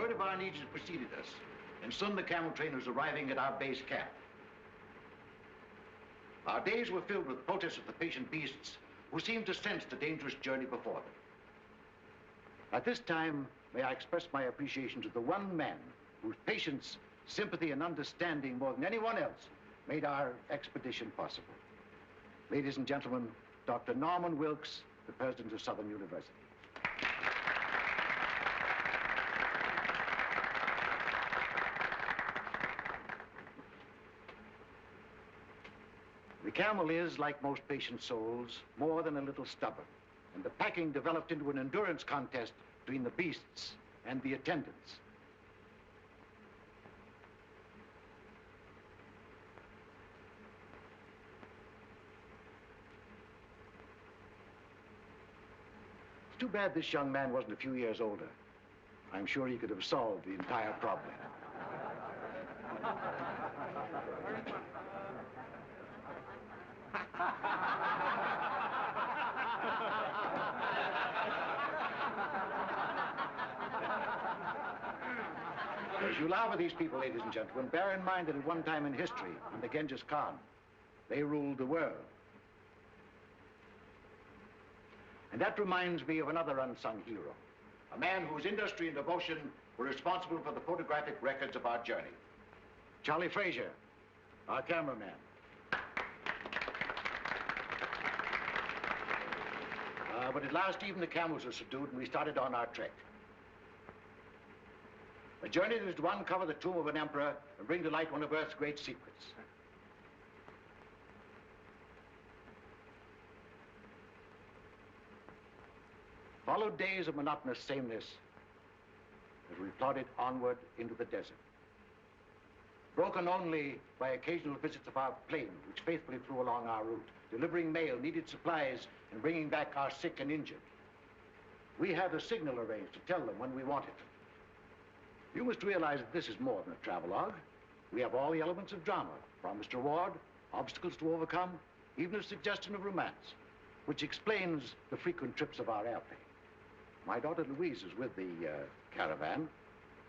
Word of our needs had preceded us, and soon the camel train was arriving at our base camp. Our days were filled with protests of the patient beasts who seemed to sense the dangerous journey before them. At this time, may I express my appreciation to the one man whose patience, sympathy, and understanding more than anyone else made our expedition possible. Ladies and gentlemen, Dr. Norman Wilkes, the president of Southern University. The camel is, like most patient souls, more than a little stubborn, and the packing developed into an endurance contest between the beasts and the attendants. It's too bad this young man wasn't a few years older. I'm sure he could have solved the entire problem. As you laugh at these people, ladies and gentlemen, bear in mind that at one time in history, under Genghis Khan, they ruled the world. And that reminds me of another unsung hero, a man whose industry and devotion were responsible for the photographic records of our journey. Charlie Frazier, our cameraman. But at last, even the camels were subdued, and we started on our trek. A journey that is to uncover the tomb of an emperor and bring to light one of Earth's great secrets. Followed days of monotonous sameness as we plodded onward into the desert, broken only by occasional visits of our plane, which faithfully flew along our route, delivering mail, needed supplies, and bringing back our sick and injured. We had a signal arranged to tell them when we wanted them. You must realize that this is more than a travelogue. We have all the elements of drama, promise to reward, obstacles to overcome, even a suggestion of romance, which explains the frequent trips of our airplane. My daughter Louise is with the caravan,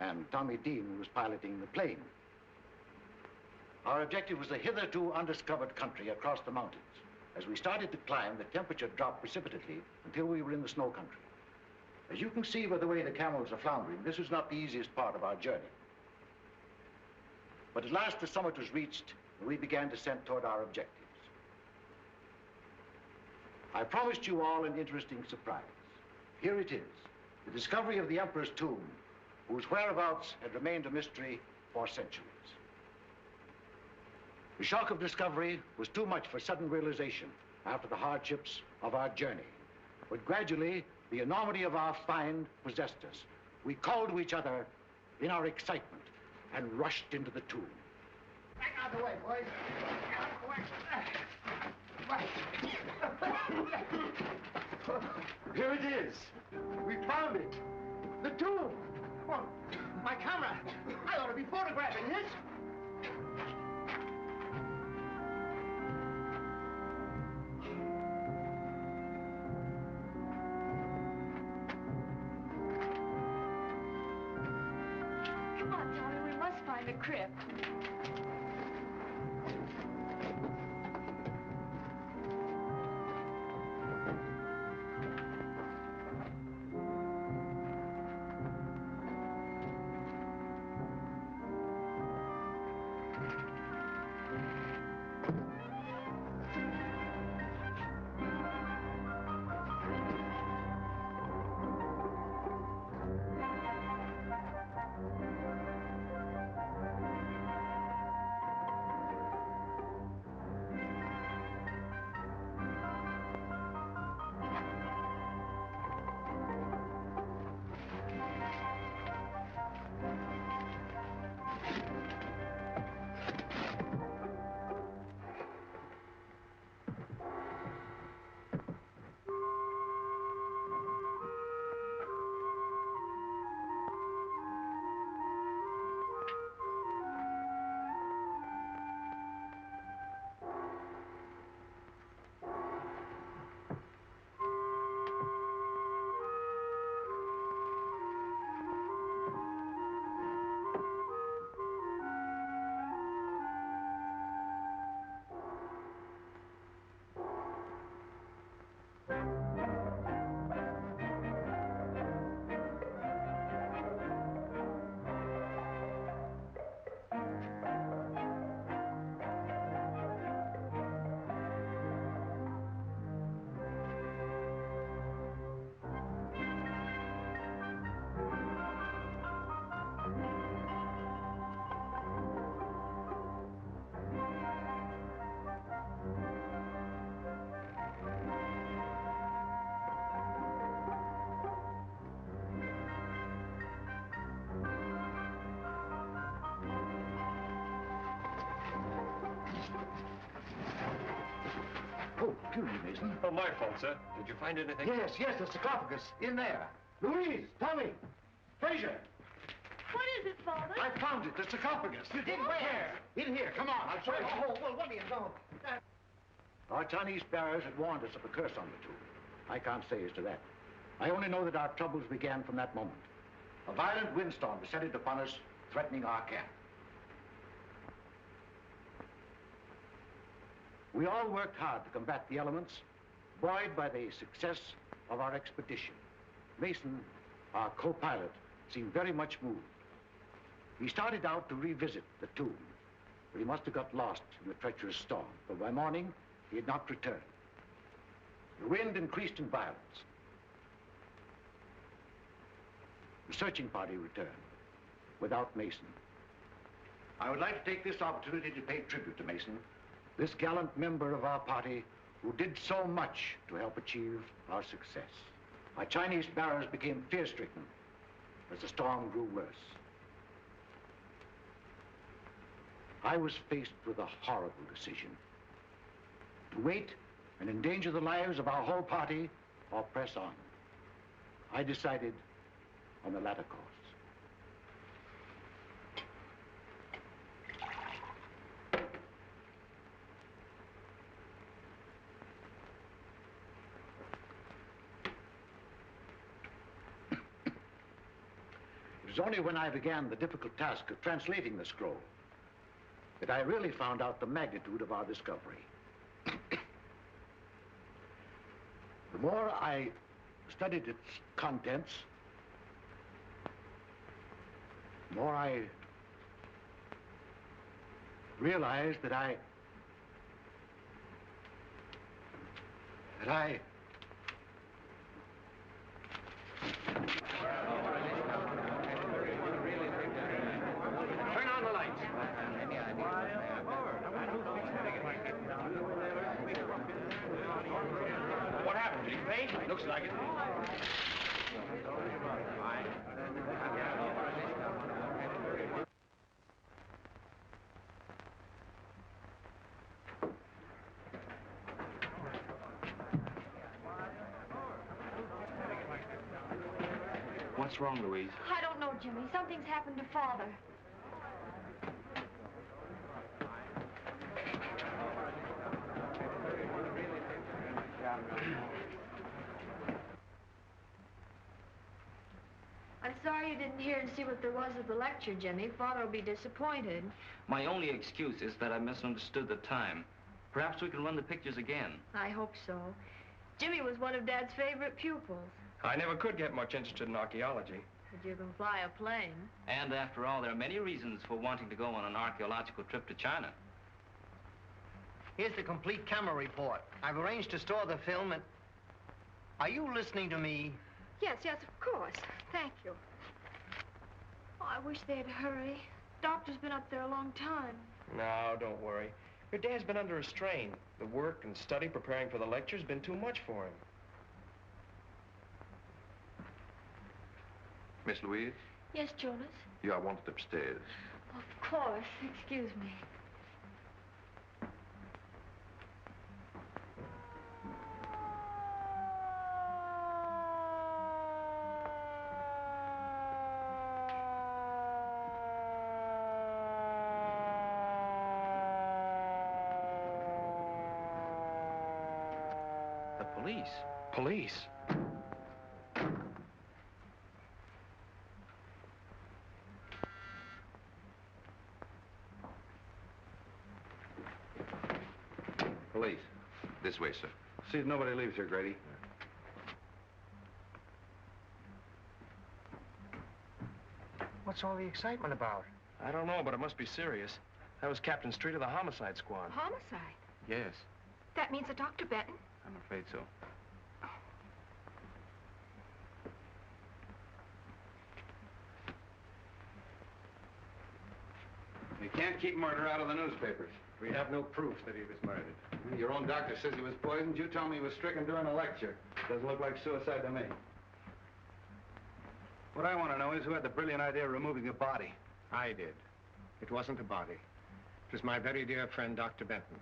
and Tommy Dean was piloting the plane. Our objective was a hitherto undiscovered country across the mountains. As we started to climb, the temperature dropped precipitately until we were in the snow country. As you can see by the way the camels are floundering, this was not the easiest part of our journey. But at last the summit was reached, and we began descent toward our objectives. I promised you all an interesting surprise. Here it is, the discovery of the emperor's tomb, whose whereabouts had remained a mystery for centuries. The shock of discovery was too much for sudden realization after the hardships of our journey. But gradually, the enormity of our find possessed us. We called to each other in our excitement and rushed into the tomb. Back out of the way, boys. Out of the way. Here it is. We found it. The tomb. Well, my camera. I ought to be photographing this. Find the crypt. Oh, excuse me, Mason. Oh, my fault, sir. Did you find anything? Yes, the sarcophagus, in there. Louise, Tommy, Fraser. What is it, Father? I found it, the sarcophagus. You did where? In here, come on, I'll show you. Oh, well, what do you know? Our Chinese bearers had warned us of a curse on the tomb. I can't say as to that. I only know that our troubles began from that moment. A violent windstorm descended upon us, threatening our camp. We all worked hard to combat the elements, buoyed by the success of our expedition. Mason, our co-pilot, seemed very much moved. He started out to revisit the tomb, but he must have got lost in the treacherous storm, for by morning, he had not returned. The wind increased in violence. The searching party returned, without Mason. I would like to take this opportunity to pay tribute to Mason, this gallant member of our party who did so much to help achieve our success. Our Chinese bearers became fear-stricken as the storm grew worse. I was faced with a horrible decision: to wait and endanger the lives of our whole party or press on. I decided on the latter course. It was only when I began the difficult task of translating the scroll that I really found out the magnitude of our discovery. The more I studied its contents, the more I realized that I Turn on the lights. What happened? Did he faint? Looks like it. What's wrong, Louise? I don't know, Jimmy. Something's happened to Father. I'm sorry you didn't hear and see what there was at the lecture, Jimmy. Father will be disappointed. My only excuse is that I misunderstood the time. Perhaps we can run the pictures again. I hope so. Jimmy was one of Dad's favorite pupils. I never could get much interested in archaeology. But you can fly a plane. And after all, there are many reasons for wanting to go on an archaeological trip to China. Here's the complete camera report. I've arranged to store the film and... Are you listening to me? Yes, of course. Thank you. Oh, I wish they'd hurry. Doctor's been up there a long time. No, don't worry. Your dad's been under a strain. The work and study preparing for the lecture's been too much for him. Miss Louise, Yes, Jonas? you are wanted upstairs. Of course. Excuse me. The police? Police? Police. This way, sir. See if nobody leaves here, Grady. What's all the excitement about? I don't know, but it must be serious. That was Captain Street of the homicide squad. Homicide? Yes, That means that Dr. Benton? I'm afraid so. You can't keep murder out of the newspapers. We have no proof that he was murdered. Your own doctor says he was poisoned. You tell me he was stricken during a lecture. Doesn't look like suicide to me. What I want to know is who had the brilliant idea of removing the body. I did. It wasn't a body. It was my very dear friend, Dr. Benton.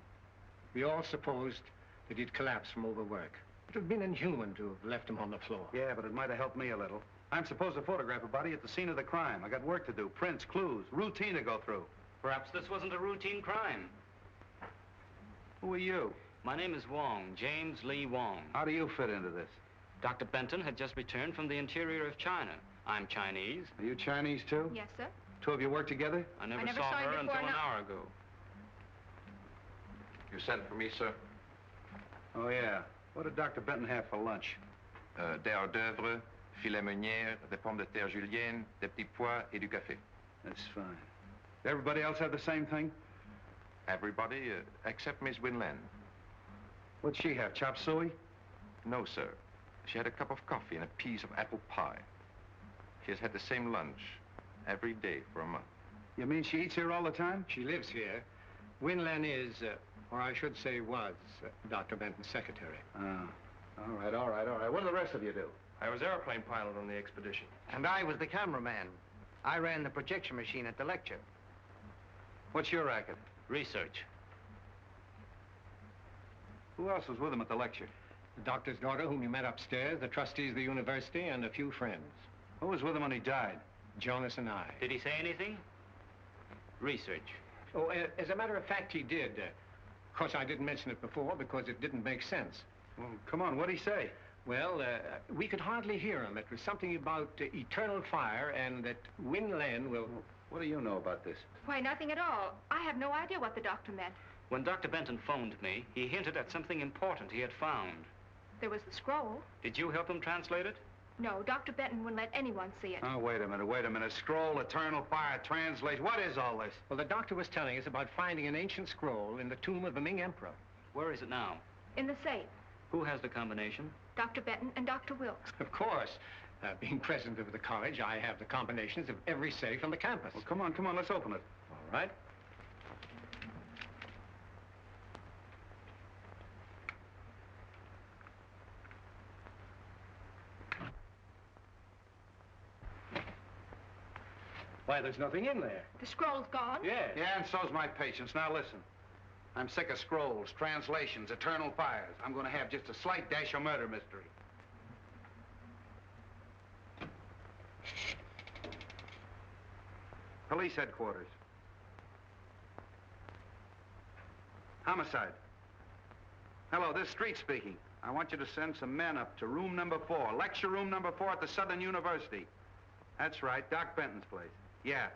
We all supposed that he'd collapsed from overwork. It would have been inhuman to have left him on the floor. Yeah, but it might have helped me a little. I'm supposed to photograph a body at the scene of the crime. I got work to do, prints, clues, routine to go through. Perhaps this wasn't a routine crime. Who are you? My name is Wong, James Lee Wong. How do you fit into this? Dr. Benton had just returned from the interior of China. I'm Chinese. Are you Chinese, too? Yes, sir. Two of you work together? I never never saw saw you her before, until an no. hour ago. You sent for me, sir? Oh, yeah. What did Dr. Benton have for lunch? Des hors d'oeuvre, filet meunière, des pommes de terre julienne, des petits pois et du café. That's fine. Did everybody else have the same thing? Everybody except Miss Winland. What'd she have, chop suey? No, sir. She had a cup of coffee and a piece of apple pie. She has had the same lunch every day for a month. You mean she eats here all the time? She lives here. Winlan is, or I should say was, Dr. Benton's secretary. All right, all right, all right. What do the rest of you do? I was airplane pilot on the expedition. And I was the cameraman. I ran the projection machine at the lecture. What's your racket? Research. Who else was with him at the lecture? The doctor's daughter, whom you met upstairs, the trustees of the university, and a few friends. Who was with him when he died? Jonas and I. Did he say anything? Research. Oh, as a matter of fact, he did. Of course, I didn't mention it before because it didn't make sense. Well, come on, what'd he say? Well, we could hardly hear him. It was something about eternal fire and that Winland will... What do you know about this? Why, nothing at all. I have no idea what the doctor meant. When Dr. Benton phoned me, he hinted at something important he had found. There was the scroll. Did you help him translate it? No, Dr. Benton wouldn't let anyone see it. Oh, wait a minute, wait a minute. Scroll, eternal fire, translate. What is all this? Well, the doctor was telling us about finding an ancient scroll in the tomb of the Ming Emperor. Where is it now? In the safe. Who has the combination? Dr. Benton and Dr. Wilkes. Of course. Being president of the college, I have the combinations of every safe on the campus. Well, come on, let's open it. All right. Why, there's nothing in there. The scroll's gone? Yes. Yeah, and so's my patience. Now listen. I'm sick of scrolls, translations, eternal fires. I'm going to have just a slight dash of murder mystery. Police headquarters. Homicide. Hello, this is Street speaking. I want you to send some men up to room number 4, lecture room number 4 at the Southern University. That's right, Doc Benton's place. Yeah.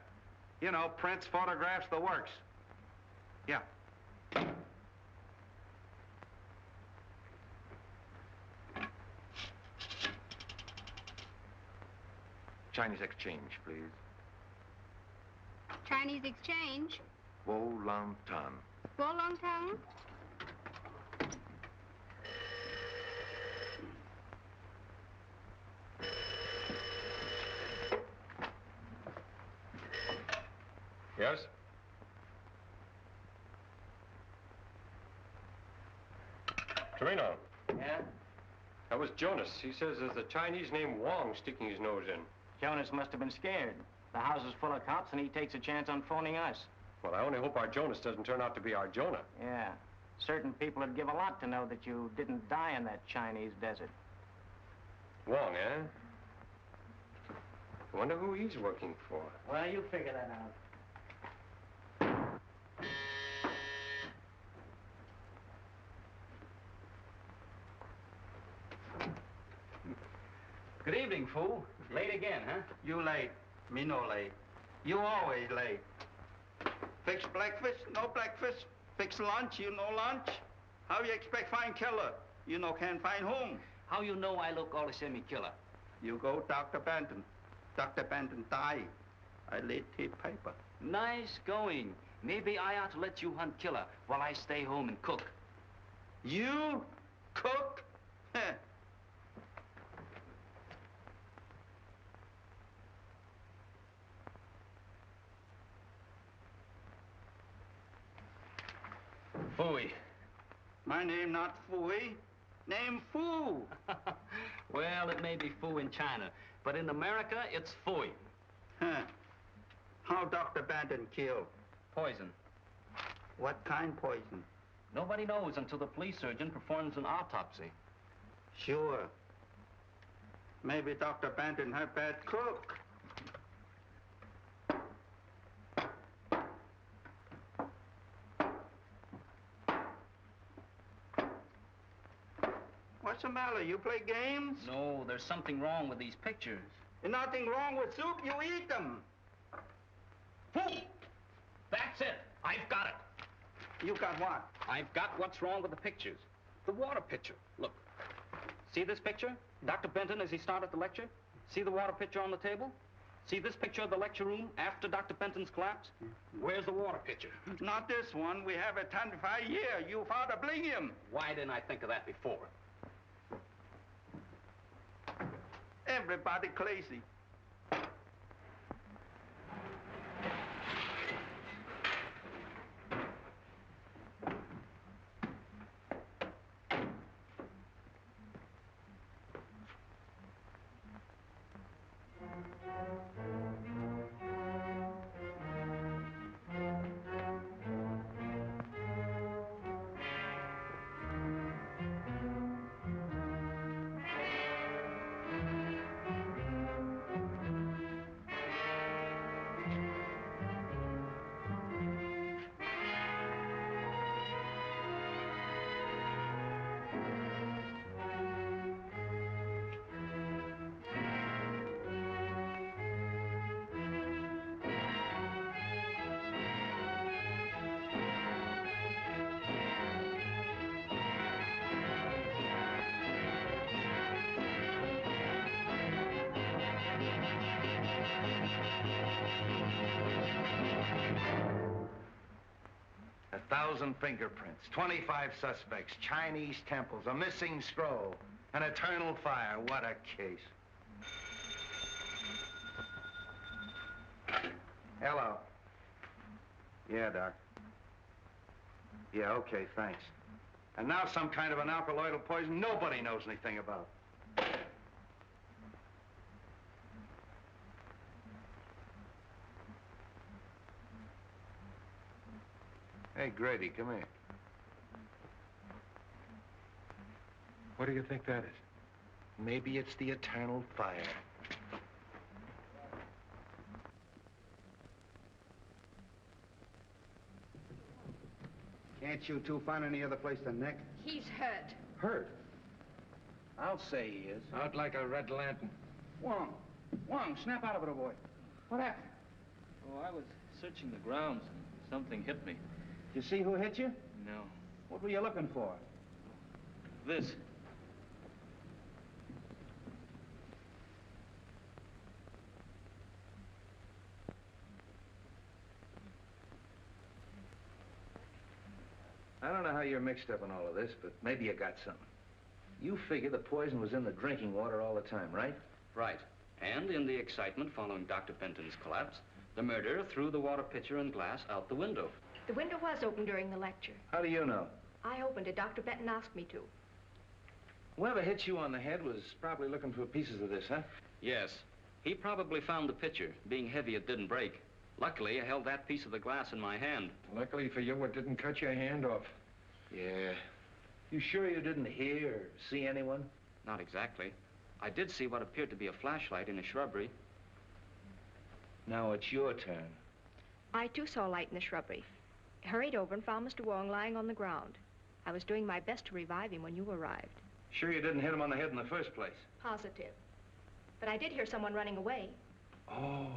You know, prints, photographs, the works. Yeah. Chinese exchange, please. Chinese exchange. Wo Lang Tan. Wolongtang. Yes? Torino. Yeah? That was Jonas. He says there's a Chinese named Wong sticking his nose in. Jonas must have been scared. The house is full of cops, and he takes a chance on phoning us. Well, I only hope our Jonas doesn't turn out to be our Jonah. Yeah. Certain people would give a lot to know that you didn't die in that Chinese desert. Wong, eh? I wonder who he's working for. Well, you figure that out. Good evening, fool. Late again, huh? You late. Me no late. You always late. Fix breakfast, no breakfast. Fix lunch, you no lunch. How you expect find killer? You no can find home. How you know I look all the same killer? You go Dr. Benton. Dr. Benton die. I laid tape paper. Nice going. Maybe I ought to let you hunt killer while I stay home and cook. You cook? Heh. Fooey. My name not Fooey. Name Foo. Well, it may be foo in China, but in America, it's fooey. Huh. How Dr. Benton killed? Poison. What kind poison? Nobody knows until the police surgeon performs an autopsy. Sure. Maybe Dr. Benton had bad cook. What's the matter? You play games? No, there's something wrong with these pictures. There's nothing wrong with soup. You eat them. Fool! That's it. I've got it. You got what? I've got what's wrong with the pictures. The water pitcher. Look. See this picture? Dr. Benton as he started the lecture? See the water pitcher on the table? See this picture of the lecture room after Dr. Benton's collapse? Where's the water pitcher? Not this one. We have a 25 year. You father bling him. Why didn't I think of that before? Everybody crazy. Thousand fingerprints, 25 suspects, Chinese temples, a missing scroll, an eternal fire. What a case. Hello. Yeah, Doc. Yeah, okay, thanks. And now some kind of an alkaloidal poison nobody knows anything about. Hey, Grady, come here. What do you think that is? Maybe it's the eternal fire. Can't you two find any other place to nick? He's hurt. Hurt? I'll say he is. Out like a red lantern. Wong, snap out of it, oh boy. What happened? Oh, I was searching the grounds and something hit me. Did you see who hit you? No. What were you looking for? This. I don't know how you're mixed up in all of this, but maybe you got something. You figure the poison was in the drinking water all the time, right? Right. And in the excitement following Dr. Benton's collapse, the murderer threw the water pitcher and glass out the window. The window was open during the lecture. How do you know? I opened it. Dr. Benton asked me to. Whoever hit you on the head was probably looking for pieces of this, huh? Yes. He probably found the pitcher. Being heavy, it didn't break. Luckily, I held that piece of the glass in my hand. Luckily for you, it didn't cut your hand off. Yeah. You sure you didn't hear or see anyone? Not exactly. I did see what appeared to be a flashlight in a shrubbery. Now it's your turn. I, too, saw a light in the shrubbery. Hurried over and found Mr. Wong lying on the ground. I was doing my best to revive him when you arrived. Sure you didn't hit him on the head in the first place? Positive. But I did hear someone running away. Oh.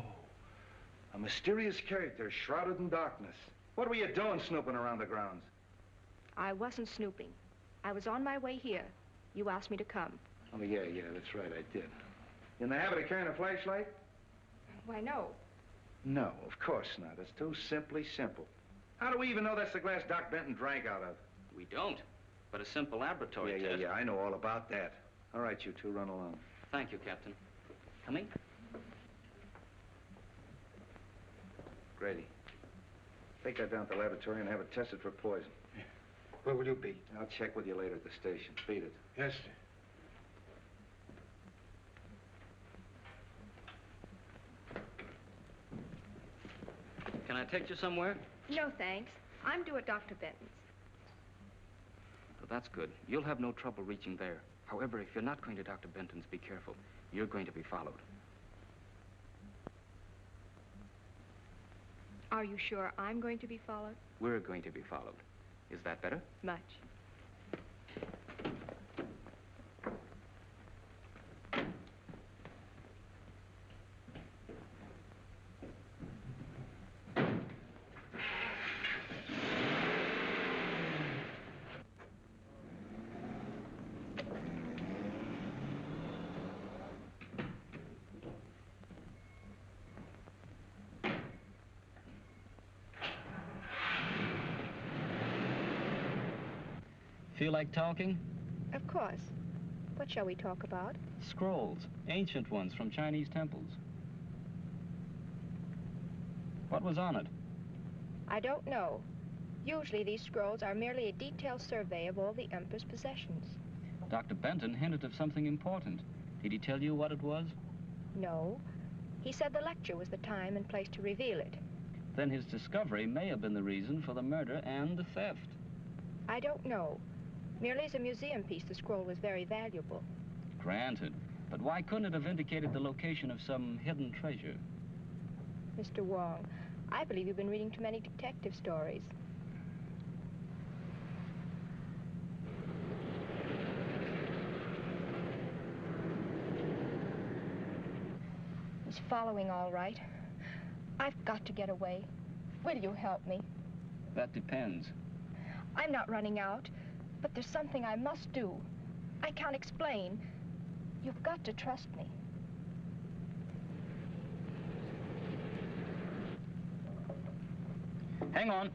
A mysterious character shrouded in darkness. What were you doing snooping around the grounds? I wasn't snooping. I was on my way here. You asked me to come. Oh, yeah, that's right, I did. You in the habit of carrying a flashlight? Why, no. No, of course not. It's too simply simple. How do we even know that's the glass Doc Benton drank out of? We don't. But a simple laboratory test. Yeah, I know all about that. All right, you two, run along. Thank you, Captain. Coming? Grady, take that down to the laboratory and have it tested for poison. Where will you be? I'll check with you later at the station. Beat it. Yes, sir. Can I take you somewhere? No, thanks. I'm due at Dr. Benton's. So that's good. You'll have no trouble reaching there. However, if you're not going to Dr. Benton's, be careful. You're going to be followed. Are you sure I'm going to be followed? We're going to be followed. Is that better? Much. Feel like talking? Of course. What shall we talk about? Scrolls, ancient ones from Chinese temples. What was on it? I don't know. Usually these scrolls are merely a detailed survey of all the Emperor's possessions. Dr. Benton hinted of something important. Did he tell you what it was? No. He said the lecture was the time and place to reveal it. Then his discovery may have been the reason for the murder and the theft. I don't know. Merely as a museum piece, the scroll was very valuable. Granted. But why couldn't it have indicated the location of some hidden treasure? Mr. Wong, I believe you've been reading too many detective stories. He's following all right. I've got to get away. Will you help me? That depends. I'm not running out, but there's something I must do. I can't explain. You've got to trust me. Hang on.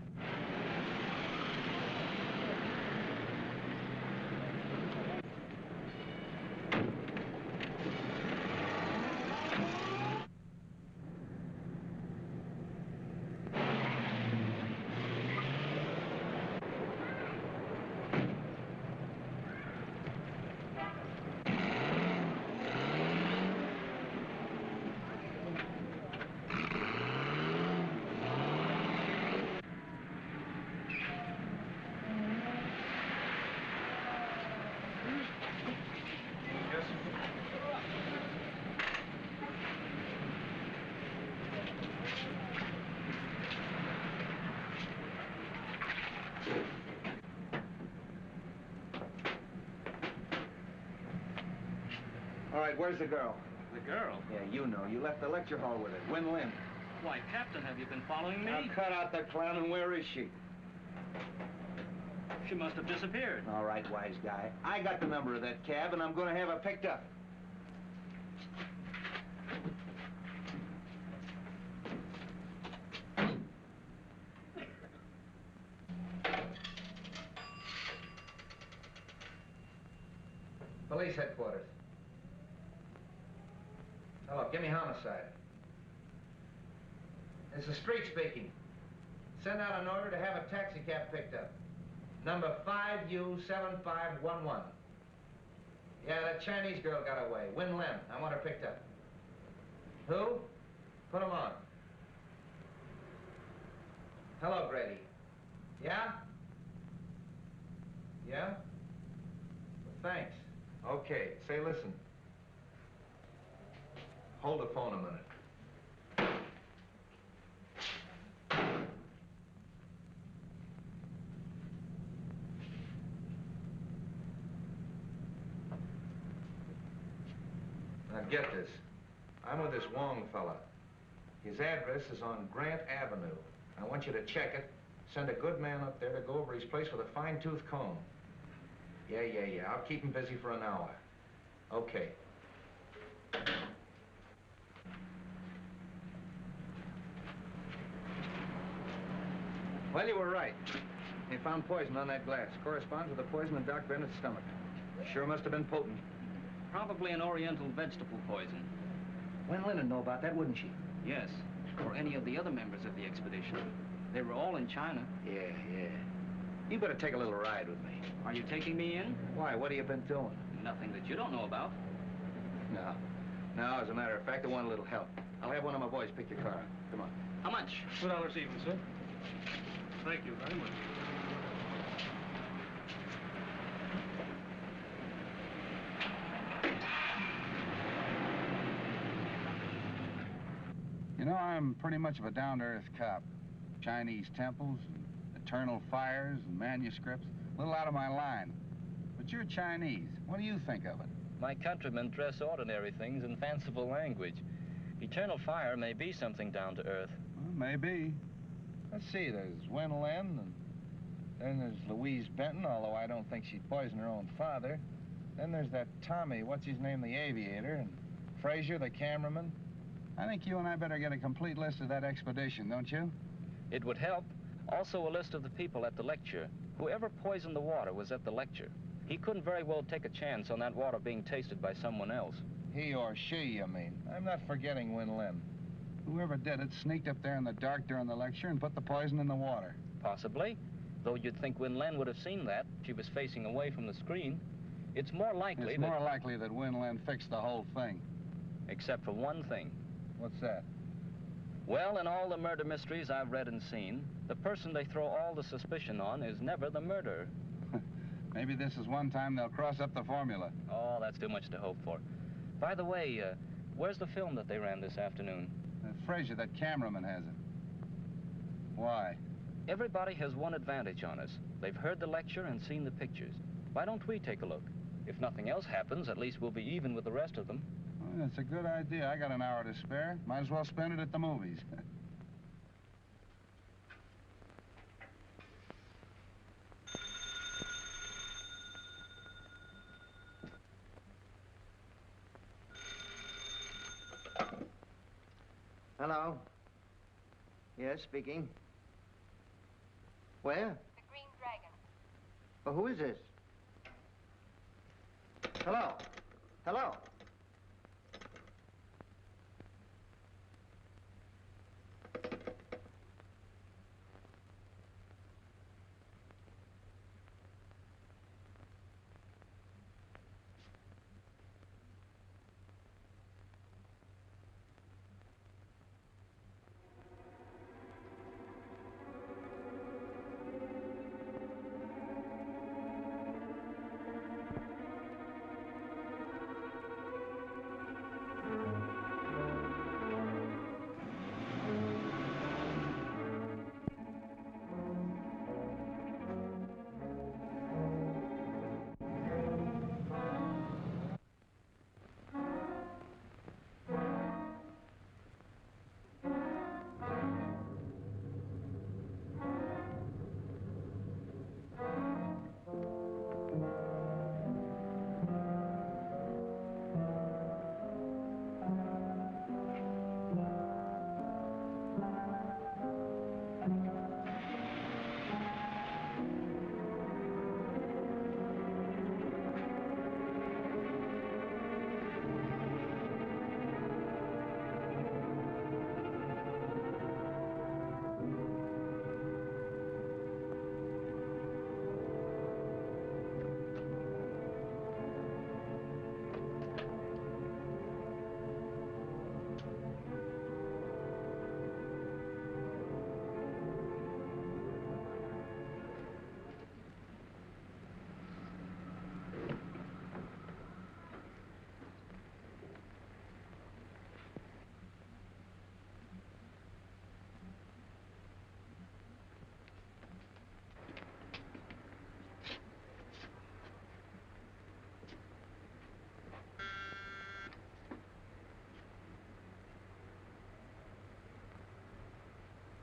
All right, where's the girl? The girl? Yeah, you know. You left the lecture hall with her. Win Lin. Why, Captain, have you been following me? Now, cut out the clown, and where is she? She must have disappeared. All right, wise guy. I got the number of that cab, and I'm going to have her picked up. Police headquarters. Hello, give me homicide. It's the street speaking. Send out an order to have a taxi cab picked up. Number 5U7511. Yeah, that Chinese girl got away. Win Lin. I want her picked up. Who? Put him on. Hello, Grady. Yeah? Yeah? Well, thanks. Okay, say, listen. Hold the phone a minute. Now get this. I'm with this Wong fella. His address is on Grant Avenue. I want you to check it. Send a good man up there to go over his place with a fine-tooth comb. Yeah. I'll keep him busy for an hour. Okay. Well, you were right. They found poison on that glass. Corresponds with the poison in Doc Bennett's stomach. Sure must have been potent. Probably an oriental vegetable poison. Wen Lin would know about that, wouldn't she? Yes, or any of the other members of the expedition. They were all in China. Yeah. You better take a little ride with me. Are you taking me in? Why? What have you been doing? Nothing that you don't know about. No, as a matter of fact, I want a little help. I'll have one of my boys pick your car up. Come on. How much? $2 even, sir. Thank you very much. I'm pretty much of a down-to-earth cop. Chinese temples, and eternal fires, and manuscripts. A little out of my line. But you're Chinese. What do you think of it? My countrymen dress ordinary things in fanciful language. Eternal fire may be something down to earth. Well, maybe. Let's see, there's Wen Lin, and then there's Louise Benton, although I don't think she'd poison her own father. Then there's that Tommy, what's his name, the aviator, and Frazier, the cameraman. I think you and I better get a complete list of that expedition, don't you? It would help. Also a list of the people at the lecture. Whoever poisoned the water was at the lecture. He couldn't very well take a chance on that water being tasted by someone else. He or she, you mean? I'm not forgetting Wen Lin. Whoever did it sneaked up there in the dark during the lecture and put the poison in the water. Possibly. Though you'd think Wen Lin would have seen that. She was facing away from the screen. It's more likely It's more likely that Wen Lin fixed the whole thing. Except for one thing. What's that? Well, in all the murder mysteries I've read and seen, the person they throw all the suspicion on is never the murderer. Maybe this is one time they'll cross up the formula. Oh, that's too much to hope for. By the way, where's the film that they ran this afternoon? Frazier, that cameraman has it. Why? Everybody has one advantage on us. They've heard the lecture and seen the pictures. Why don't we take a look? If nothing else happens, at least we'll be even with the rest of them. Well, that's a good idea. I got an hour to spare. Might as well spend it at the movies. Hello? Yes, speaking. Where? The Green Dragon. Oh, who is this? Hello? Hello?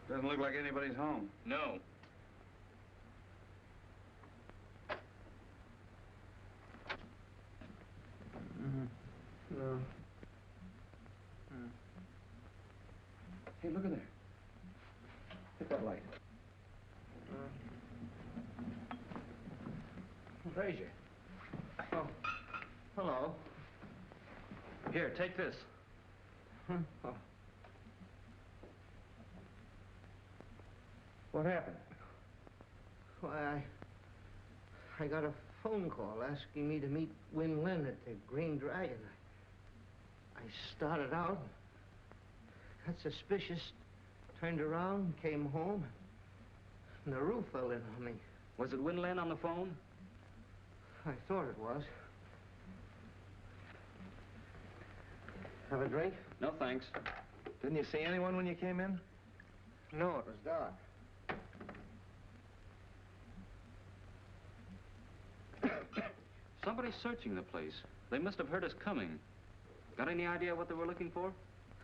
Doesn't look like anybody's home. No. No. Hey, look at there. Hit that light. Frazier. Oh, hello. Here, take this. Oh. What happened? Why, I got a phone call asking me to meet Wen Lin at the Green Dragon. I started out, got suspicious, turned around, came home, and the roof fell in on me. Was it Wen Lin on the phone? I thought it was. Have a drink? No, thanks. Didn't you see anyone when you came in? No, it was dark. Somebody's searching the place. They must have heard us coming. Got any idea what they were looking for?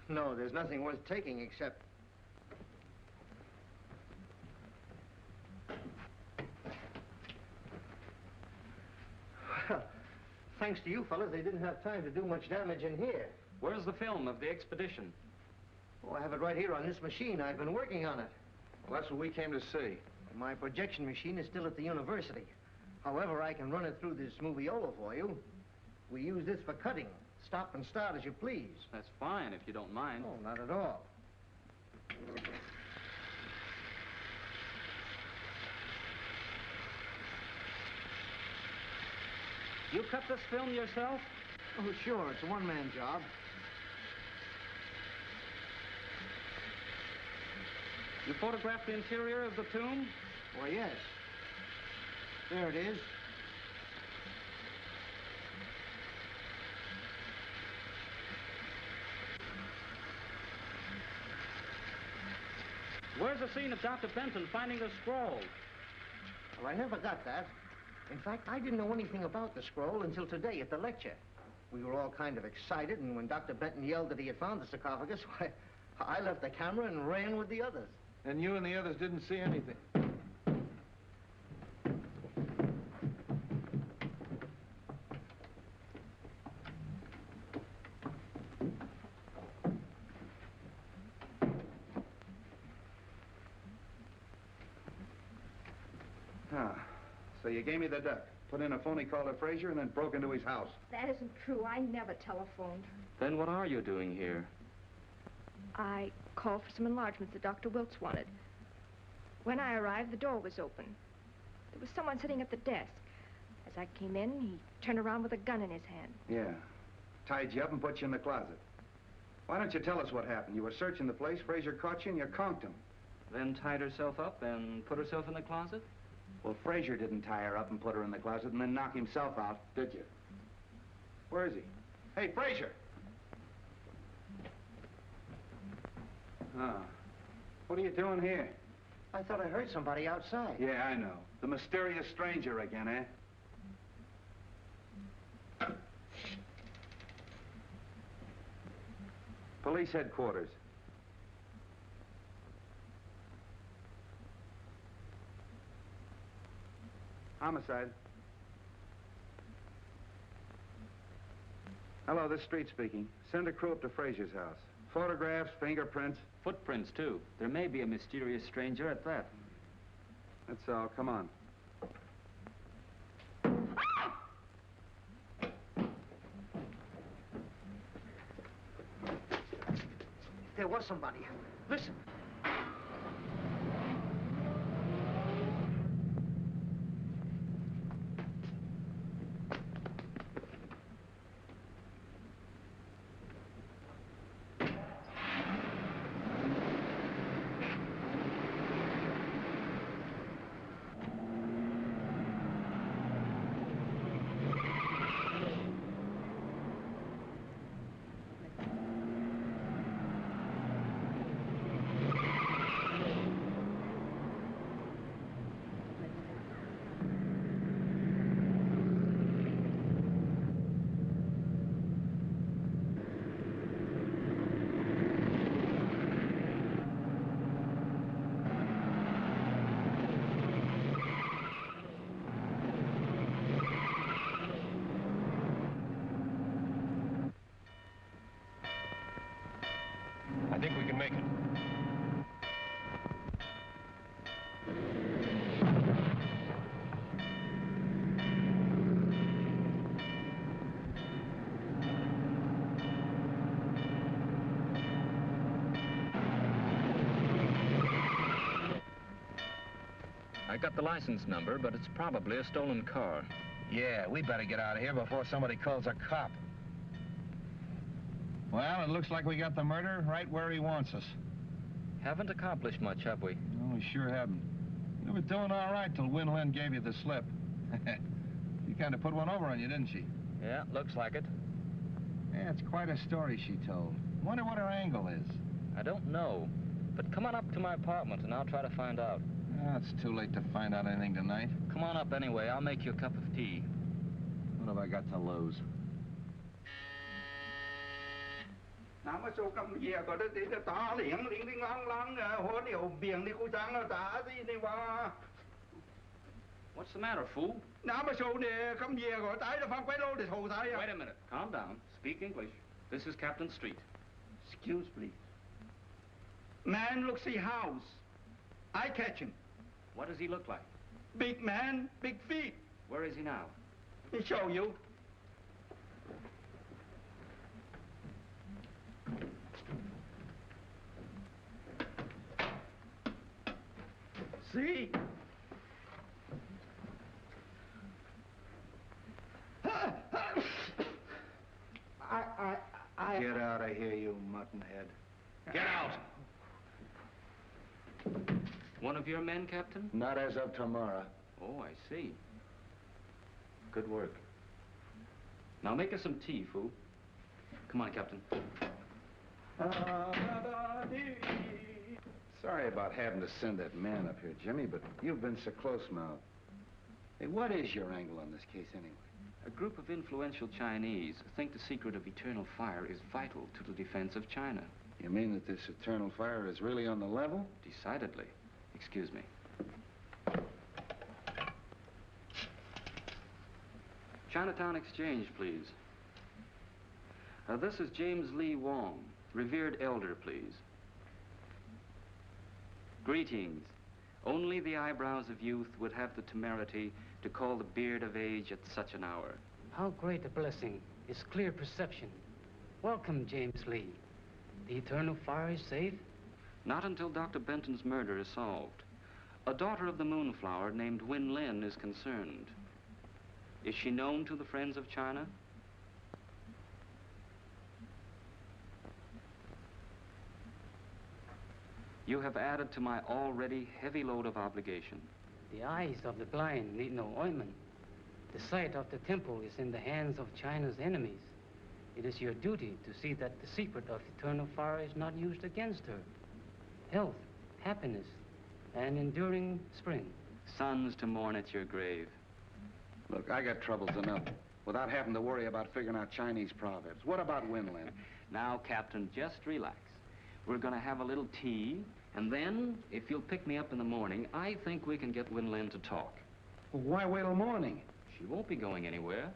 No, there's nothing worth taking except... Well, thanks to you fellas, they didn't have time to do much damage in here. Where's the film of the expedition? Oh, I have it right here on this machine. I've been working on it. Well, that's what we came to see. My projection machine is still at the university. However, I can run it through this moviola for you. We use this for cutting. Stop and start as you please. That's fine, if you don't mind. Oh, not at all. You cut this film yourself? Oh, sure. It's a one-man job. You photographed the interior of the tomb? Why, yes. There it is. Where's the scene of Dr. Benton finding the scroll? Well, I never got that. In fact, I didn't know anything about the scroll until today at the lecture. We were all kind of excited, and when Dr. Benton yelled that he had found the sarcophagus, why, I left the camera and ran with the others. And you and the others didn't see anything? So you gave me the duck, put in a phony call to Frazier, and then broke into his house. That isn't true. I never telephoned. Then what are you doing here? I called for some enlargements that Dr. Wilkes wanted. When I arrived, the door was open. There was someone sitting at the desk. As I came in, he turned around with a gun in his hand. Yeah. Tied you up and put you in the closet. Why don't you tell us what happened? You were searching the place, Frazier caught you, and you conked him. Then tied herself up and put herself in the closet? Well, Frazier didn't tie her up and put her in the closet and then knock himself out, did you? Where is he? Hey, Frazier! What are you doing here? I thought I heard somebody outside. Yeah, I know. The mysterious stranger again, eh? Police headquarters. Homicide. Hello, this is Street speaking. Send a crew up to Frazier's house. Photographs, fingerprints. Footprints, too. There may be a mysterious stranger at that. That's all. Come on. There was somebody. Listen. I think we can make it. I got the license number, but it's probably a stolen car. Yeah, we better get out of here before somebody calls a cop. Well, it looks like we got the murderer right where he wants us. Haven't accomplished much, have we? No, we sure haven't. You were doing all right till Win Lin gave you the slip. She kind of put one over on you, didn't she? Yeah, looks like it. Yeah, it's quite a story she told. Wonder what her angle is. I don't know. But come on up to my apartment and I'll try to find out. It's too late to find out anything tonight. Come on up anyway. I'll make you a cup of tea. What have I got to lose? Nào mà số cầm về có đất thì ta liền liền đi ngang ngang hồ điều biển đi cô trang là ta gì đi mà. What's the matter, fool? Nào mà số này cầm về có tái là phang quay lô để thầu tái. Wait a minute. Calm down. Speak English. This is Captain Street. Excuse please. Man looks the house. I catch him. What does he look like? Big man, big feet. Where is he now? He show you. See? Get out of here, you muttonhead. Get out! One of your men, Captain? Not as of tomorrow. Oh, I see. Good work. Now make us some tea, fool. Come on, Captain. Sorry about having to send that man up here, Jimmy, but you've been so close-mouthed. Hey, what is your angle on this case, anyway? A group of influential Chinese think the secret of eternal fire is vital to the defense of China. You mean that this eternal fire is really on the level? Decidedly. Excuse me. Chinatown Exchange, please. This is James Lee Wong, revered elder, please. Greetings. Only the eyebrows of youth would have the temerity to call the beard of age at such an hour. How great a blessing is clear perception. Welcome, James Lee. The eternal fire is safe? Not until Dr. Benton's murder is solved. A daughter of the Moonflower named Win Lin is concerned. Is she known to the friends of China? You have added to my already heavy load of obligation. The eyes of the blind need no ointment. The sight of the temple is in the hands of China's enemies. It is your duty to see that the secret of eternal fire is not used against her. Health, happiness, and enduring spring. Sons to mourn at your grave. Look, I got troubles enough without having to worry about figuring out Chinese proverbs. What about Winland? Now, Captain, just relax. We're going to have a little tea, and then, if you'll pick me up in the morning, I think we can get Winland to talk. Well, why wait till morning? She won't be going anywhere.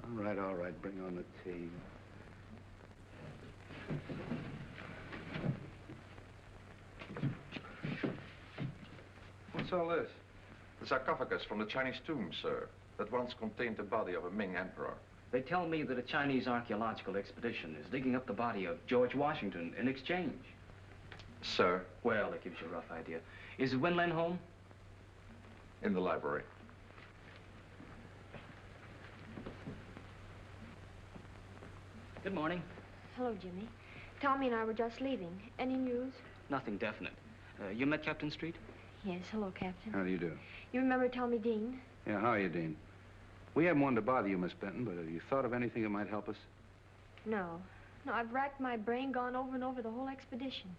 All right. Bring on the tea. What's all this? The sarcophagus from the Chinese tomb, sir, that once contained the body of a Ming emperor. They tell me that a Chinese archaeological expedition is digging up the body of George Washington in exchange. Sir? Well, that gives you a rough idea. Is Winland home? In the library. Good morning. Hello, Jimmy. Tommy and I were just leaving. Any news? Nothing definite. You met Captain Street? Yes, hello, Captain. How do you do? You remember Tommy Dean? Yeah, how are you, Dean? We haven't wanted to bother you, Miss Benton, but have you thought of anything that might help us? No. No, I've racked my brain, gone over and over the whole expedition.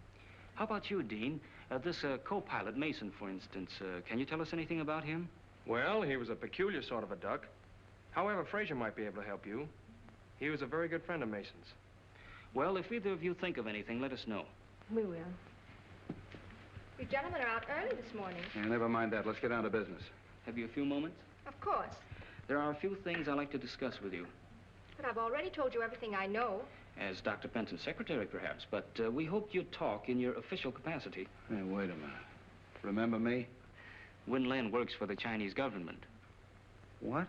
How about you, Dean? This co-pilot, Mason, for instance. Can you tell us anything about him? Well, he was a peculiar sort of a duck. However, Fraser might be able to help you. He was a very good friend of Mason's. Well, if either of you think of anything, let us know. We will. You gentlemen are out early this morning. Yeah, never mind that. Let's get down to business. Have you a few moments? Of course. There are a few things I'd like to discuss with you. But I've already told you everything I know. As Dr. Benton's secretary, perhaps, but we hoped you'd talk in your official capacity. Hey, wait a minute. Remember me? Win Lin works for the Chinese government. What?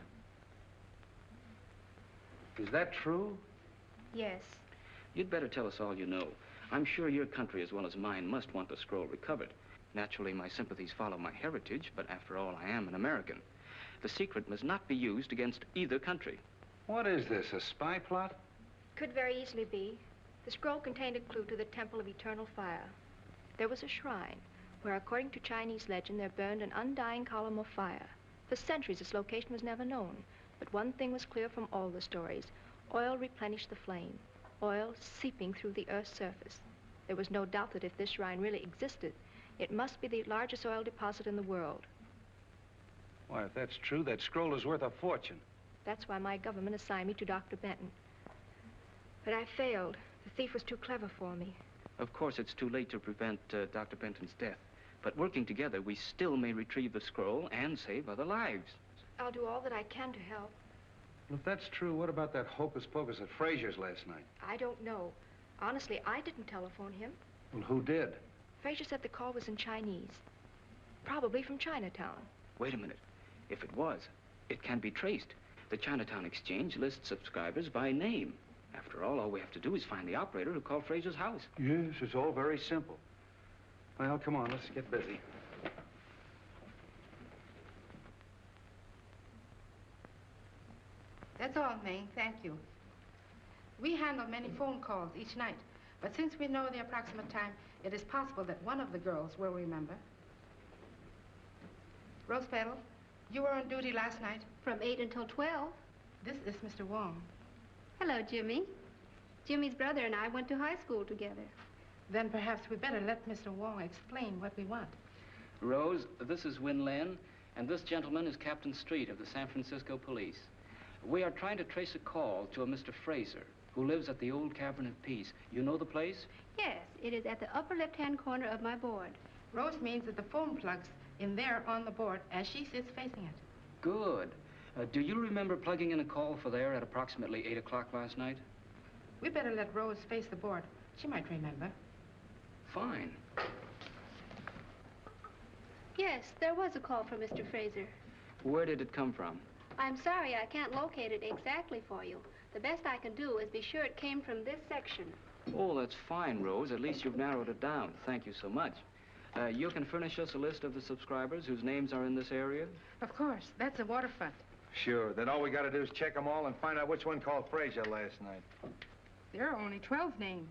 Is that true? Yes. You'd better tell us all you know. I'm sure your country, as well as mine, must want the scroll recovered. Naturally, my sympathies follow my heritage, but after all, I am an American. The secret must not be used against either country. What is this, a spy plot? Could very easily be. The scroll contained a clue to the Temple of Eternal Fire. There was a shrine where, according to Chinese legend, there burned an undying column of fire. For centuries, its location was never known. But one thing was clear from all the stories. Oil replenished the flame. Oil seeping through the Earth's surface. There was no doubt that if this shrine really existed, it must be the largest oil deposit in the world. Why, if that's true, that scroll is worth a fortune. That's why my government assigned me to Dr. Benton. But I failed. The thief was too clever for me. Of course, it's too late to prevent Dr. Benton's death. But working together, we still may retrieve the scroll and save other lives. I'll do all that I can to help. Well, if that's true, what about that hocus pocus at Frazier's last night? I don't know. Honestly, I didn't telephone him. Well, who did? Frazier said the call was in Chinese. Probably from Chinatown. Wait a minute. If it was, it can be traced. The Chinatown Exchange lists subscribers by name. After all we have to do is find the operator who called Frazier's house. Yes, it's all very simple. Well, come on, let's get busy. That's all, May. Thank you. We handle many phone calls each night, but since we know the approximate time, it is possible that one of the girls will remember. Rose Petal, you were on duty last night? From 8 until 12. This is Mr. Wong. Hello, Jimmy. Jimmy's brother and I went to high school together. Then perhaps we better let Mr. Wong explain what we want. Rose, this is Win Lin, and this gentleman is Captain Street of the San Francisco Police. We are trying to trace a call to a Mr. Fraser, who lives at the old Cavern of Peace. You know the place? Yes, it is at the upper left-hand corner of my board. Rose means that the phone plug's in there on the board as she sits facing it. Good. Do you remember plugging in a call for there at approximately 8 o'clock last night? We better let Rose face the board. She might remember. Fine. Yes, there was a call from Mr. Fraser. Where did it come from? I'm sorry I can't locate it exactly for you. The best I can do is be sure it came from this section. Oh, that's fine, Rose. At least you've narrowed it down. Thank you so much. You can furnish us a list of the subscribers whose names are in this area? Of course. That's the waterfront. Sure. Then all we got to do is check them all and find out which one called Frazier last night. There are only 12 names.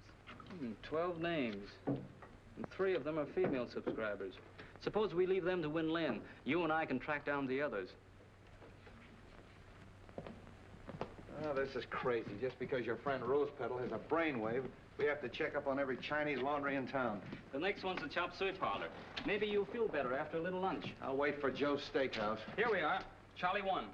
12 names. And 3 of them are female subscribers. Suppose we leave them to Win Lin. You and I can track down the others. Oh, this is crazy. Just because your friend Rose Petal has a brainwave, we have to check up on every Chinese laundry in town. The next one's the chop suey parlor. Maybe you'll feel better after a little lunch. I'll wait for Joe's Steakhouse. Here we are. Charlie 1.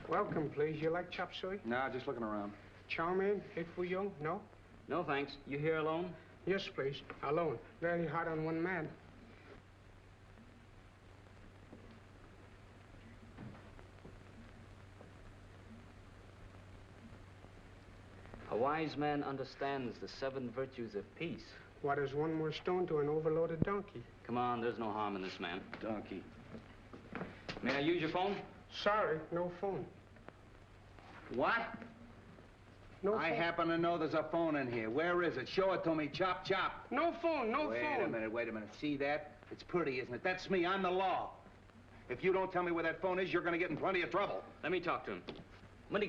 Welcome, please. You like chop suey? No, just looking around. Chow mein, hit for you? No? No, thanks. You here alone? Yes, please. Alone. Very hard on one man. A wise man understands the 7 virtues of peace. What is one more stone to an overloaded donkey? Come on, there's no harm in this man. Donkey. May I use your phone? Sorry, no phone. What? No phone. I happen to know there's a phone in here. Where is it? Show it to me. Chop, chop. No phone, no phone. Wait a minute. See that? It's pretty, isn't it? That's me. I'm the law. If you don't tell me where that phone is, you're going to get in plenty of trouble. Let me talk to him. Wait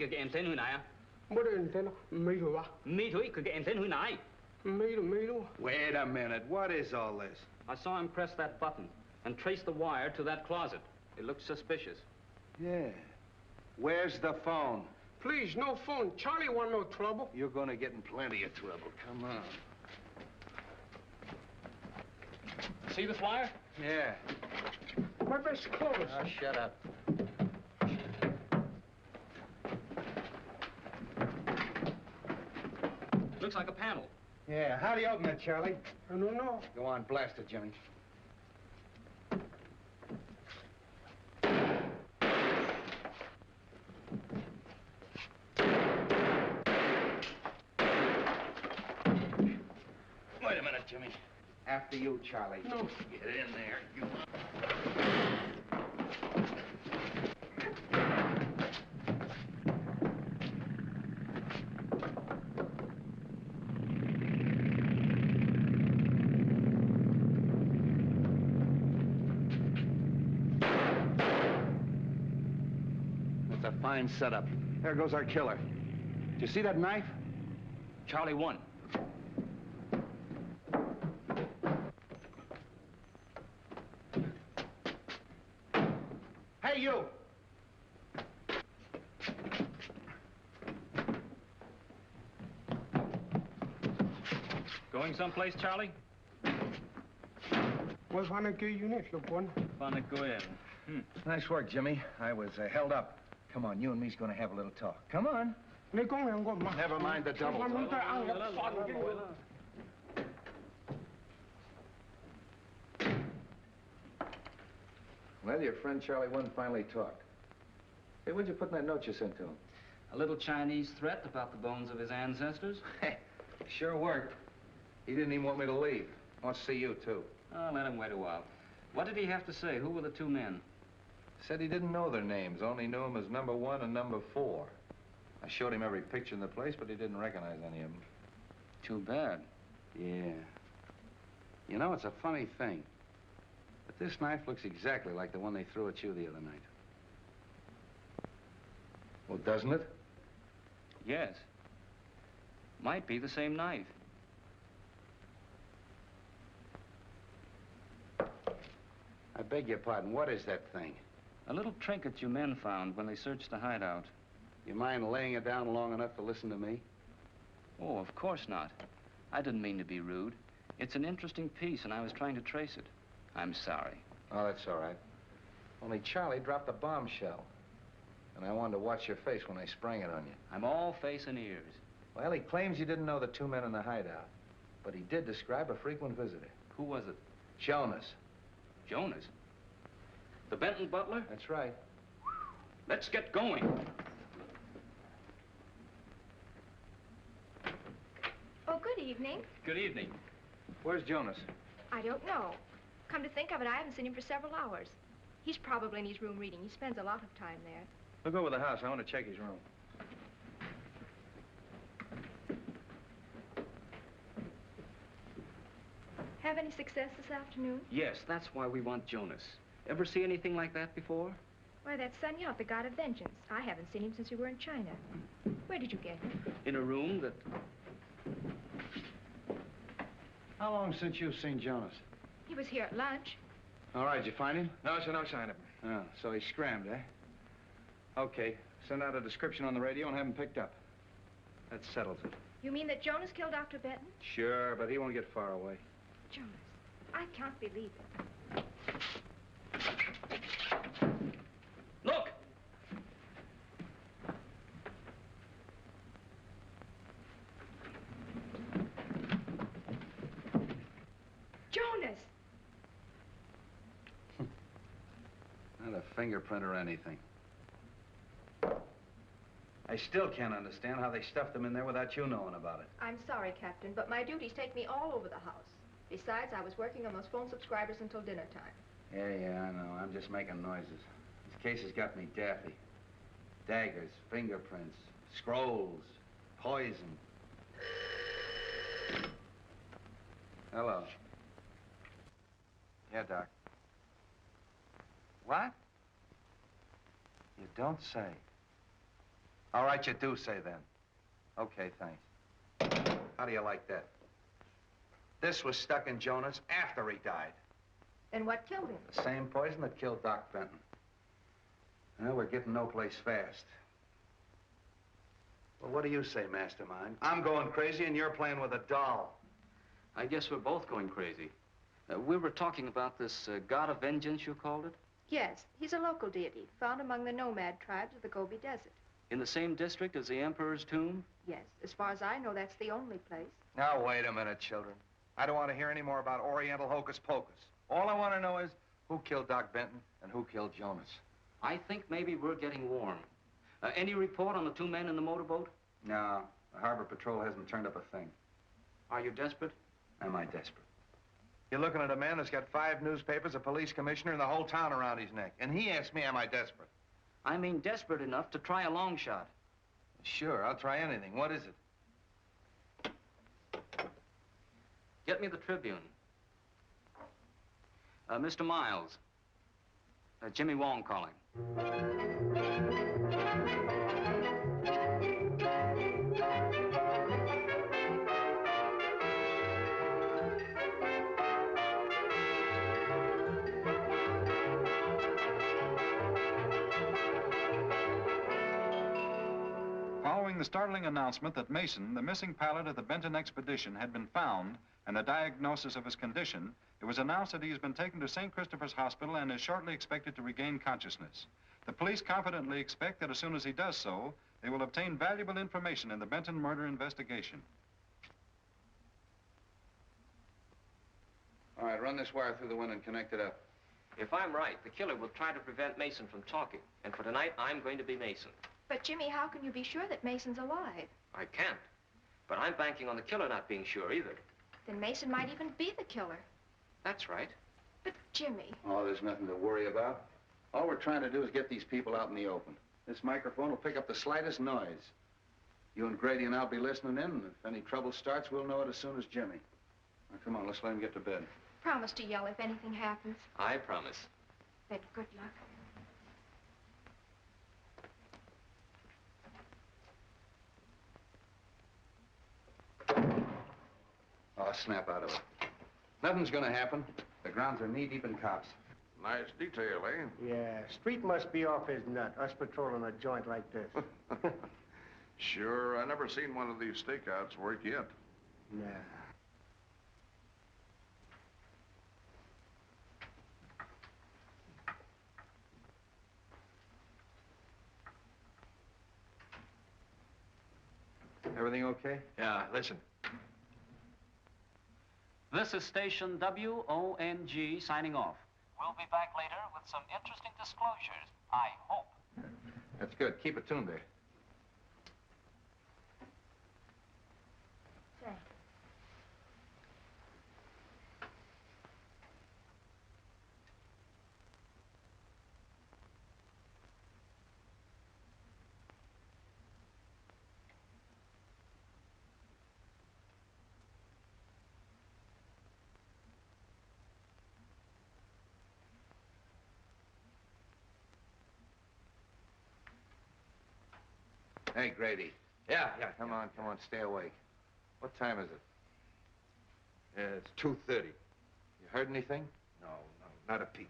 a minute. What is all this? I saw him press that button and trace the wire to that closet. It looks suspicious. Yeah. Where's the phone? Please, no phone. Charlie want no trouble. You're going to get in plenty of trouble. Come on. See this wire? Yeah. My best clothes. Oh, shut up. Looks like a panel. Yeah. How do you open it, Charlie? I don't know. Go on, blast it, Jimmy. Wait a minute, Jimmy. After you, Charlie. No. Get in there. You... That's a fine setup. There goes our killer. Did you see that knife? Charlie 1. Hey, you! Going someplace, Charlie? Nice work, Jimmy. I was held up. Come on, you and me's gonna have a little talk. Come on. Never mind the double. Well, your friend Charlie One finally talked. Hey, what'd you put in that note you sent to him? A little Chinese threat about the bones of his ancestors. Hey, sure worked. He didn't even want me to leave. Wants to see you, too. Oh, let him wait a while. What did he have to say? Who were the two men? Said he didn't know their names, only knew them as number 1 and number 4. I showed him every picture in the place, but he didn't recognize any of them. Too bad. Yeah. You know, it's a funny thing. But this knife looks exactly like the one they threw at you the other night. Well, doesn't it? Yes. Might be the same knife. I beg your pardon. What is that thing? A little trinket you men found when they searched the hideout. You mind laying it down long enough to listen to me? Oh, of course not. I didn't mean to be rude. It's an interesting piece, and I was trying to trace it. I'm sorry. Oh, that's all right. Only Charlie dropped a bombshell. And I wanted to watch your face when I sprang it on you. I'm all face and ears. Well, he claims you didn't know the two men in the hideout. But he did describe a frequent visitor. Who was it? Jonas. Jonas? The Benton butler? That's right. Let's get going. Oh, good evening. Good evening. Where's Jonas? I don't know. Come to think of it, I haven't seen him for several hours. He's probably in his room reading. He spends a lot of time there. Look over the house. I want to check his room. Have any success this afternoon? Yes, that's why we want Jonas. Ever see anything like that before? Why, that's Sun Yat, the god of vengeance. I haven't seen him since we were in China. Where did you get him? In a room that... How long since you've seen Jonas? He was here at lunch. All right, did you find him? No, sir, no sign of him. Oh, so he scrammed, eh? Okay, send out a description on the radio and have him picked up. That settles it. You mean that Jonas killed Dr. Benton? Sure, but he won't get far away. Jonas, I can't believe it. Look! Jonas! Not a fingerprint or anything. I still can't understand how they stuffed him in there without you knowing about it. I'm sorry, Captain, but my duties take me all over the house. Besides, I was working on those phone subscribers until dinner time. Yeah, I know. I'm just making noises. This case has got me daffy. Daggers, fingerprints, scrolls, poison. Hello. Yeah, Doc. What? You don't say. All right, you do say then. Okay, thanks. How do you like that? This was stuck in Jonas after he died. And what killed him? The same poison that killed Doc Benton. Well, we're getting no place fast. Well, what do you say, Mastermind? I'm going crazy and you're playing with a doll. I guess we're both going crazy. We were talking about this god of vengeance, you called it? Yes, he's a local deity, found among the nomad tribes of the Gobi Desert. In the same district as the Emperor's tomb? Yes, as far as I know, that's the only place. Now, wait a minute, children. I don't want to hear any more about Oriental hocus pocus. All I want to know is who killed Doc Benton and who killed Jonas. I think maybe we're getting warm. Any report on the two men in the motorboat? No, the Harbor Patrol hasn't turned up a thing. Are you desperate? Am I desperate? You're looking at a man that's got 5 newspapers, a police commissioner, and the whole town around his neck. And he asked me, am I desperate? I mean desperate enough to try a long shot. Sure, I'll try anything. What is it? Get me the Tribune. Mr. Miles. Jimmy Wong calling. Following Following the startling announcement that Mason, the missing pilot of the Benton expedition, had been found and the diagnosis of his condition, it was announced that he has been taken to St. Christopher's Hospital and is shortly expected to regain consciousness. The police confidently expect that as soon as he does so, they will obtain valuable information in the Benton murder investigation. All right, run this wire through the window and connect it up. If I'm right, the killer will try to prevent Mason from talking. And for tonight, I'm going to be Mason. But, Jimmy, how can you be sure that Mason's alive? I can't. But I'm banking on the killer not being sure either. Then Mason might even be the killer. That's right. But, Jimmy... Oh, there's nothing to worry about. All we're trying to do is get these people out in the open. This microphone will pick up the slightest noise. You and Grady and I'll be listening in, and if any trouble starts, we'll know it as soon as Jimmy. Now, come on, let's let him get to bed. Promise to yell if anything happens. I promise. Then good luck. Oh, snap out of it. Nothing's gonna happen. The grounds are knee-deep in cops. Nice detail, eh? Yeah, Street must be off his nut, us patrolling a joint like this. Sure, I never seen one of these stakeouts work yet. Nah. Everything okay? Yeah, listen. This is station WONG signing off. We'll be back later with some interesting disclosures, I hope. That's good. Keep it tuned there. Say. Hey, Grady. Yeah. Come on, stay awake. What time is it? It's 2:30. You heard anything? No, not a peep.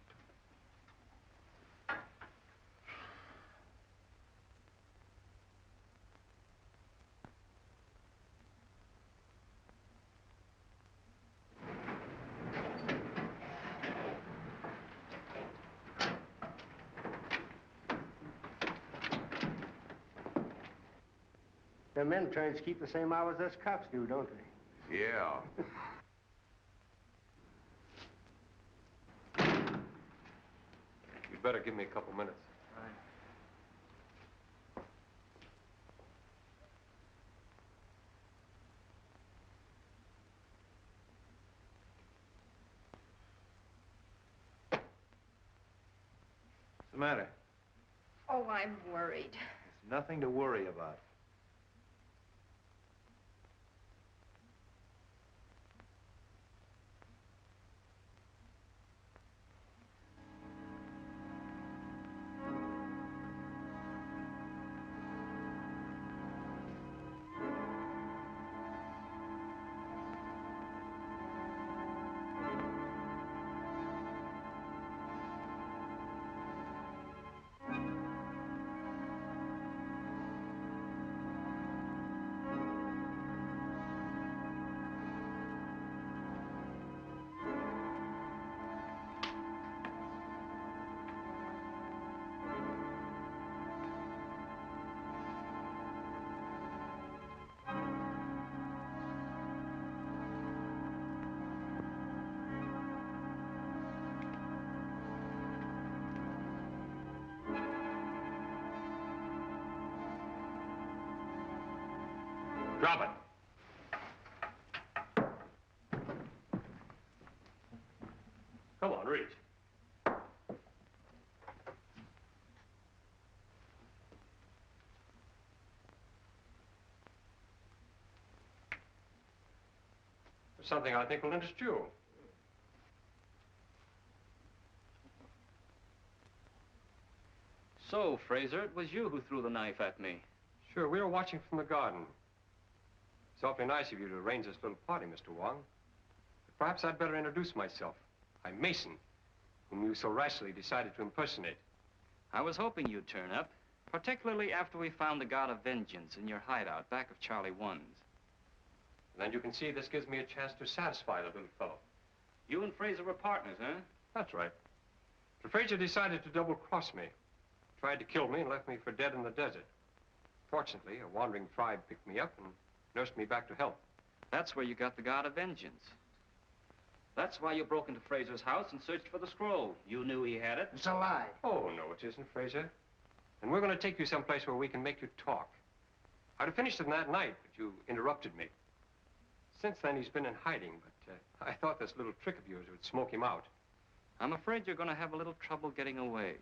The men trains keep the same hours as cops do, don't they? Yeah. You'd better give me a couple minutes. What's the matter? Oh, I'm worried. There's nothing to worry about. Drop it. Come on, reach. There's something I think will interest you. So, Fraser, it was you who threw the knife at me. Sure, we were watching from the garden. It's awfully nice of you to arrange this little party, Mr. Wong. But perhaps I'd better introduce myself. I'm Mason, whom you so rashly decided to impersonate. I was hoping you'd turn up. Particularly after we found the God of Vengeance in your hideout back of Charlie 1's. And you can see this gives me a chance to satisfy the little fellow. You and Fraser were partners, huh? That's right. But Fraser decided to double-cross me. Tried to kill me and left me for dead in the desert. Fortunately, a wandering tribe picked me up and nursed me back to health. That's where you got the God of Vengeance. That's why you broke into Fraser's house and searched for the scroll. You knew he had it. It's a lie. Oh, no, it isn't, Fraser. And we're going to take you someplace where we can make you talk. I'd have finished it that night, but you interrupted me. Since then, he's been in hiding, but I thought this little trick of yours would smoke him out. I'm afraid you're going to have a little trouble getting away.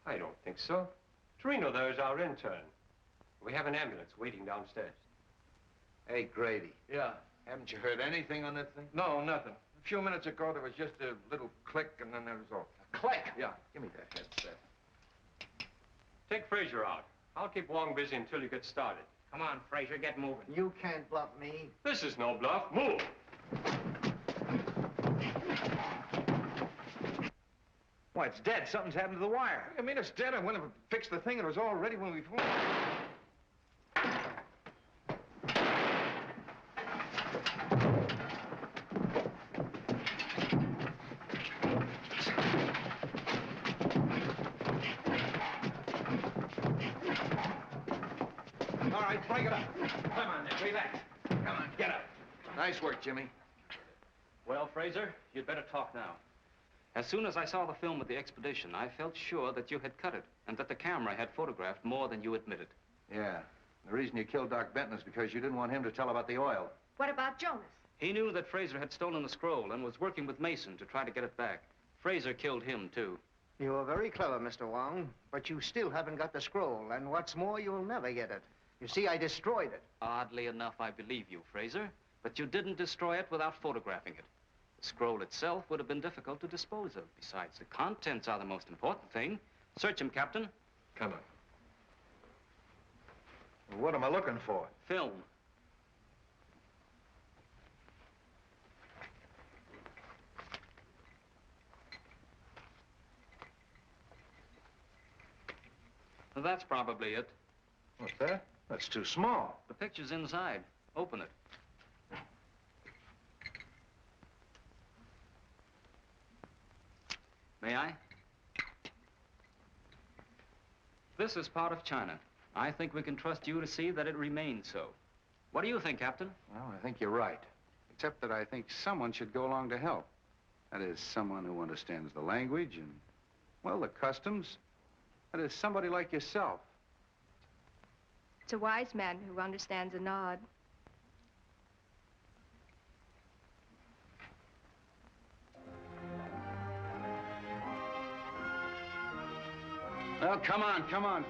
I don't think so. Torino there is our intern. We have an ambulance waiting downstairs. Hey, Grady. Yeah. Haven't you heard anything on that thing? No, nothing. A few minutes ago, there was just a little click, and then there was all. A click? Yeah. Give me that headset. Take Fraser out. I'll keep Wong busy until you get started. Come on, Fraser, get moving. You can't bluff me. This is no bluff. Move! Why, it's dead. Something's happened to the wire. I mean, it's dead. I went and fixed the thing, and it was all ready when we phoned. All right, break it up. Come on, now, relax. Come on, get up. Nice work, Jimmy. Well, Fraser, you'd better talk now. As soon as I saw the film of the expedition, I felt sure that you had cut it and that the camera had photographed more than you admitted. Yeah. The reason you killed Doc Benton is because you didn't want him to tell about the oil. What about Jonas? He knew that Fraser had stolen the scroll and was working with Mason to try to get it back. Fraser killed him, too. You are very clever, Mr. Wong, but you still haven't got the scroll, and what's more, you'll never get it. You see, I destroyed it. Oddly enough, I believe you, Fraser, but you didn't destroy it without photographing it. The scroll itself would have been difficult to dispose of. Besides, the contents are the most important thing. Search him, Captain. Come on. Well, what am I looking for? Film. Well, that's probably it. What's that? That's too small. The picture's inside. Open it. May I? This is part of China. I think we can trust you to see that it remains so. What do you think, Captain? Well, I think you're right. Except that I think someone should go along to help. That is, someone who understands the language and, well, the customs. That is, somebody like yourself. It's a wise man who understands a nod. Well, come on, come on.